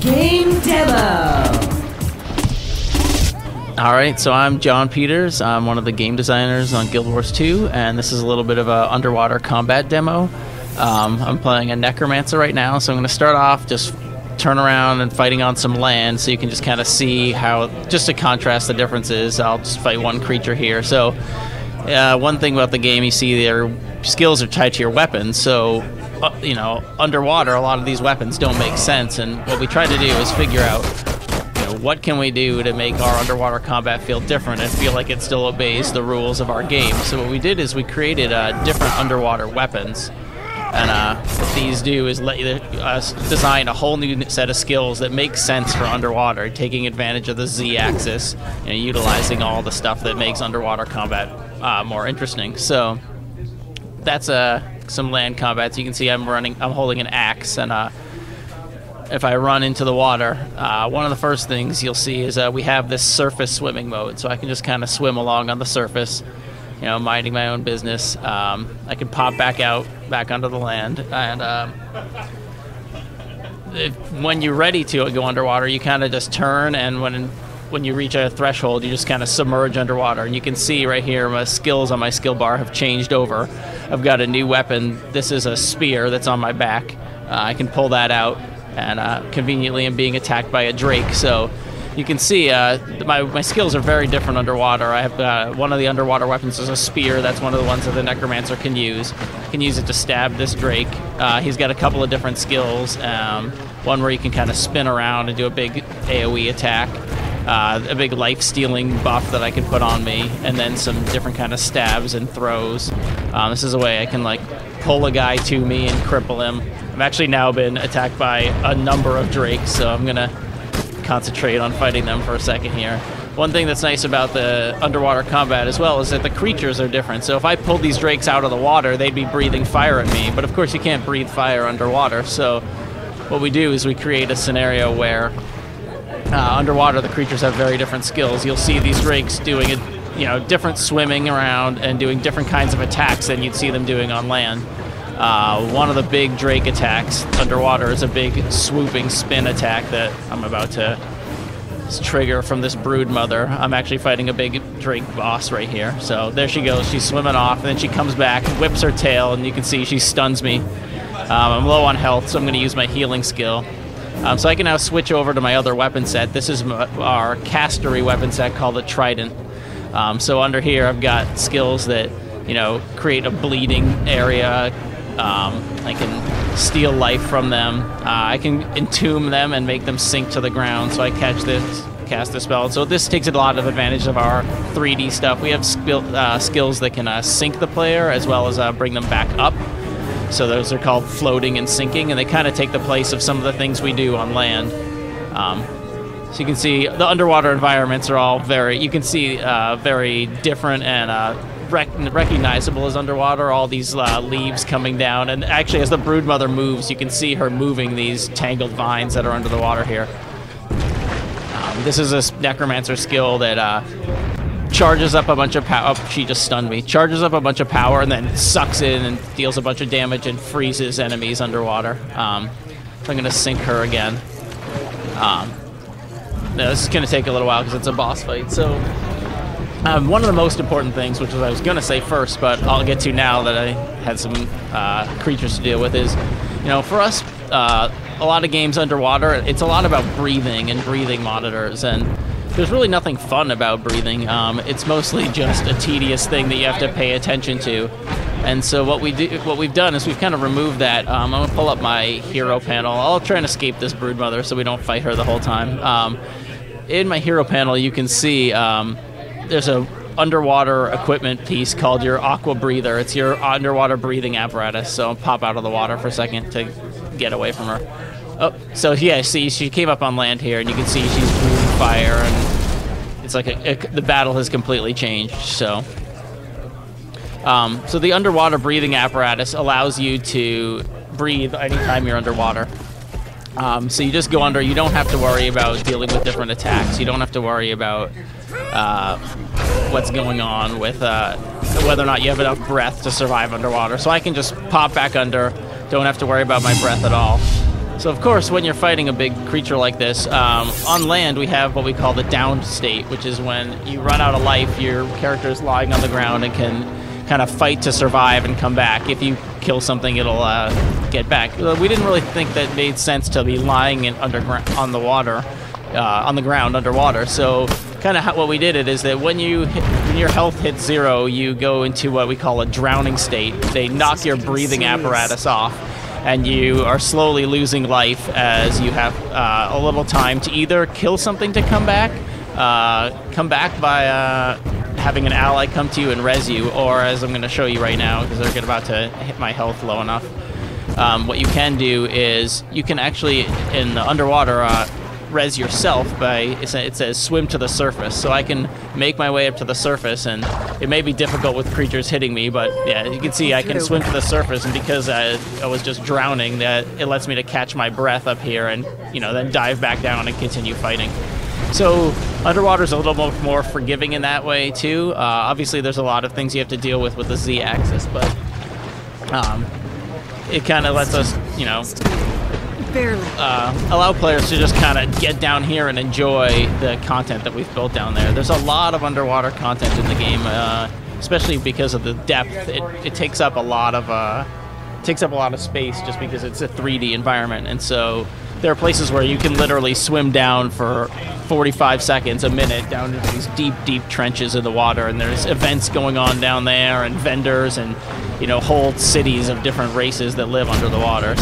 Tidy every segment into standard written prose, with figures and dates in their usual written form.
Game Demo! Alright, so I'm John Peters. I'm one of the game designers on Guild Wars 2, and this is a little bit of an underwater combat demo. I'm playing a Necromancer right now, so I'm going to start off just turn around and fighting on some land, so you can just kind of see how, just to contrast the differences, I'll just fight one creature here. So one thing about the game, you see their skills are tied to your weapons, so you know, underwater a lot of these weapons don't make sense, and what we try to do is figure out, you know, what can we do to make our underwater combat feel different and feel like it still obeys the rules of our game. So what we did is we created different underwater weapons, and what these do is let you design a whole new set of skills that make sense for underwater, taking advantage of the Z-axis, you know, utilizing all the stuff that makes underwater combat more interesting. So that's some land combat. So you can see I'm holding an axe, and if I run into the water, one of the first things you'll see is we have this surface swimming mode, so I can just kind of swim along on the surface, you know, minding my own business. I can pop back onto the land, and when you're ready to go underwater, you kind of just turn, and when you reach a threshold, you just kind of submerge underwater. And you can see right here my skills on my skill bar have changed over. I've got a new weapon. This is a spear that's on my back. I can pull that out, and conveniently I'm being attacked by a drake. So you can see my skills are very different underwater. I have one of the underwater weapons is a spear. That's one of the ones that the Necromancer can use. You can use it to stab this drake. He's got a couple of different skills. One where you can kind of spin around and do a big AoE attack. A big life-stealing buff that I can put on me, and then some different kind of stabs and throws. This is a way I can like pull a guy to me and cripple him. I've actually now been attacked by a number of drakes, so I'm gonna concentrate on fighting them for a second here. One thing that's nice about the underwater combat as well is that the creatures are different. So if I pulled these drakes out of the water, they'd be breathing fire at me, but of course you can't breathe fire underwater. So what we do is we create a scenario where underwater, the creatures have very different skills. You'll see these drakes doing different swimming around and doing different kinds of attacks than you'd see them doing on land. One of the big drake attacks underwater is a big swooping spin attack that I'm about to trigger from this brood mother. I'm actually fighting a big drake boss right here. So there she goes. She's swimming off, and then she comes back, whips her tail, and you can see she stuns me. I'm low on health, so I'm going to use my healing skill. So I can now switch over to my other weapon set. This is our castery weapon set called the Trident. So under here I've got skills that, you know, create a bleeding area. I can steal life from them. I can entomb them and make them sink to the ground, so I cast this spell. So this takes a lot of advantage of our 3D stuff. We have skills that can sink the player as well as bring them back up. So those are called floating and sinking, and they kind of take the place of some of the things we do on land. So you can see the underwater environments are all very different and recognizable as underwater. All these leaves coming down, and actually as the broodmother moves, you can see her moving these tangled vines that are under the water here. This is a Necromancer skill that charges up a bunch of power. Oh, she just stunned me. Charges up a bunch of power and then sucks in and deals a bunch of damage and freezes enemies underwater. So I'm going to sink her again. No, this is going to take a little while because it's a boss fight. So one of the most important things, which I was going to say first, but I'll get to now that I had some creatures to deal with, is, you know, for us, a lot of games underwater, it's a lot about breathing and breathing monitors, and there's really nothing fun about breathing. It's mostly just a tedious thing that you have to pay attention to. And so what we've done is we've kind of removed that. I'm going to pull up my hero panel. I'll try and escape this broodmother so we don't fight her the whole time. In my hero panel, you can see there's a underwater equipment piece called your aqua breather. It's your underwater breathing apparatus. So I'll pop out of the water for a second to get away from her. Oh, so yeah, see, she came up on land here, and you can see she's breathing fire, and it's like the battle has completely changed. So the underwater breathing apparatus allows you to breathe anytime you're underwater. So you just go under. You don't have to worry about dealing with different attacks. You don't have to worry about what's going on with whether or not you have enough breath to survive underwater. So I can just pop back under. Don't have to worry about my breath at all. So of course, when you're fighting a big creature like this, on land we have what we call the downed state, which is when you run out of life, your character is lying on the ground and can kind of fight to survive and come back. If you kill something, it'll get back. We didn't really think that made sense to be lying in on the water, on the ground underwater. So kind of what we did is that when your health hits 0, you go into what we call a drowning state. They knock your breathing apparatus off, and you are slowly losing life as you have a little time to either kill something to come back by having an ally come to you and res you, or as I'm going to show you right now, because they're about to hit my health low enough, what you can do is you can actually, in the underwater, res yourself by, it says swim to the surface. So I can make my way up to the surface, and it may be difficult with creatures hitting me, but yeah, you can see I can swim to the surface, and because I was just drowning, that it lets me to catch my breath up here and, then dive back down and continue fighting. So underwater's a little more forgiving in that way too. Obviously there's a lot of things you have to deal with the Z-axis, but it kind of lets us, allow players to just kind of get down here and enjoy the content that we've built down there. There's a lot of underwater content in the game, especially because of the depth. It takes up a lot of space just because it's a 3D environment, and so there are places where you can literally swim down for 45 seconds, a minute, down into these deep, deep trenches in the water, and there's events going on down there, and vendors, and whole cities of different races that live under the water.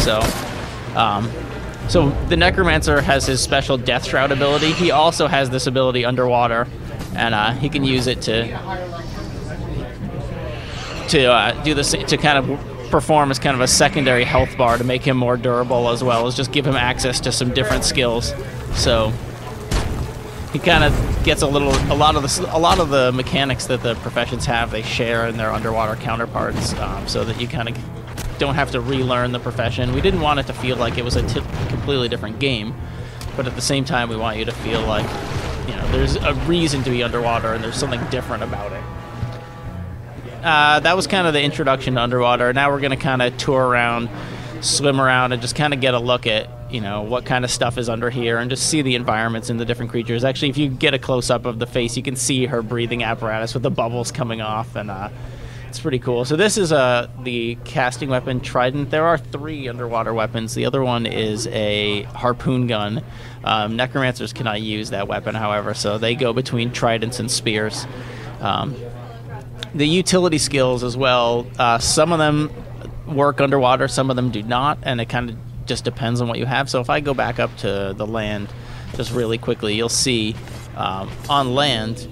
So the Necromancer has his special Death Shroud ability. He also has this ability underwater, and he can use it to do this, to kind of perform as kind of a secondary health bar to make him more durable, as well as just give him access to some different skills. So he kind of gets a lot of the mechanics that the professions have, they share in their underwater counterparts, so that you kind of don't have to relearn the profession. We didn't want it to feel like it was a completely different game, but at the same time we want you to feel like there's a reason to be underwater and there's something different about it. That was kind of the introduction to underwater. Now we're going to kind of tour around, swim around, and just kind of get a look at what kind of stuff is under here, and just see the environments and the different creatures. Actually, if you get a close-up of the face, you can see her breathing apparatus with the bubbles coming off, and it's pretty cool. So this is the casting weapon Trident. There are 3 underwater weapons. The other one is a harpoon gun. Necromancers cannot use that weapon, however, so they go between tridents and spears. The utility skills as well, some of them work underwater, some of them do not, and it kind of just depends on what you have. So if I go back up to the land just really quickly, you'll see on land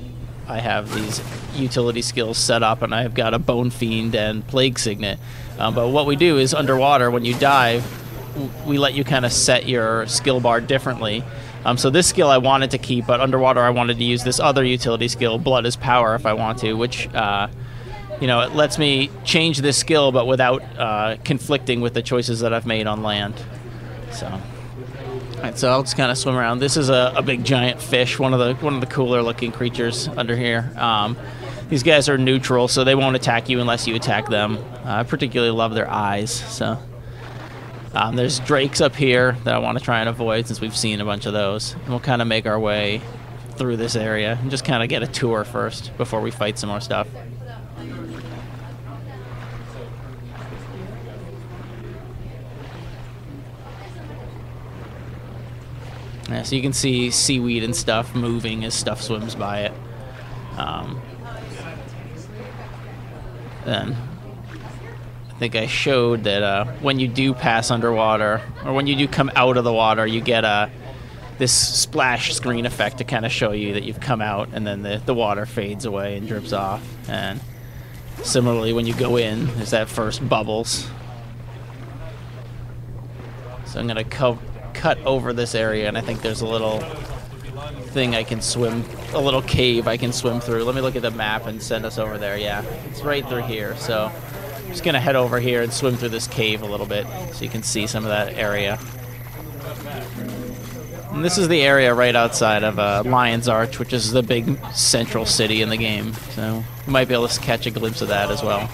I have these utility skills set up, and I've got a Bone Fiend and Plague Signet. But what we do is underwater, when you dive, we let you kind of set your skill bar differently. So this skill I wanted to keep, but underwater I wanted to use this other utility skill, Blood is Power, if I want to, which it lets me change this skill, but without conflicting with the choices that I've made on land. So, all right, so I'll just kind of swim around. This is a big giant fish, one of the cooler looking creatures under here. These guys are neutral, so they won't attack you unless you attack them. I particularly love their eyes. So. There's drakes up here that I want to try and avoid, since we've seen a bunch of those. And we'll kind of make our way through this area and just kind of get a tour first before we fight some more stuff. Yeah, so you can see seaweed and stuff moving as stuff swims by it. Then I think I showed that when you do pass underwater, or when you do come out of the water, you get this splash screen effect to kind of show you that you've come out, and then the water fades away and drips off. And similarly, when you go in, there's that first bubbles. So I'm going to cut over this area, and I think there's a little thing I can swim, a little cave I can swim through. Let me look at the map and send us over there. Yeah, it's right through here. So I'm just going to head over here and swim through this cave a little bit so you can see some of that area. And this is the area right outside of Lion's Arch, which is the big central city in the game. So you might be able to catch a glimpse of that as well.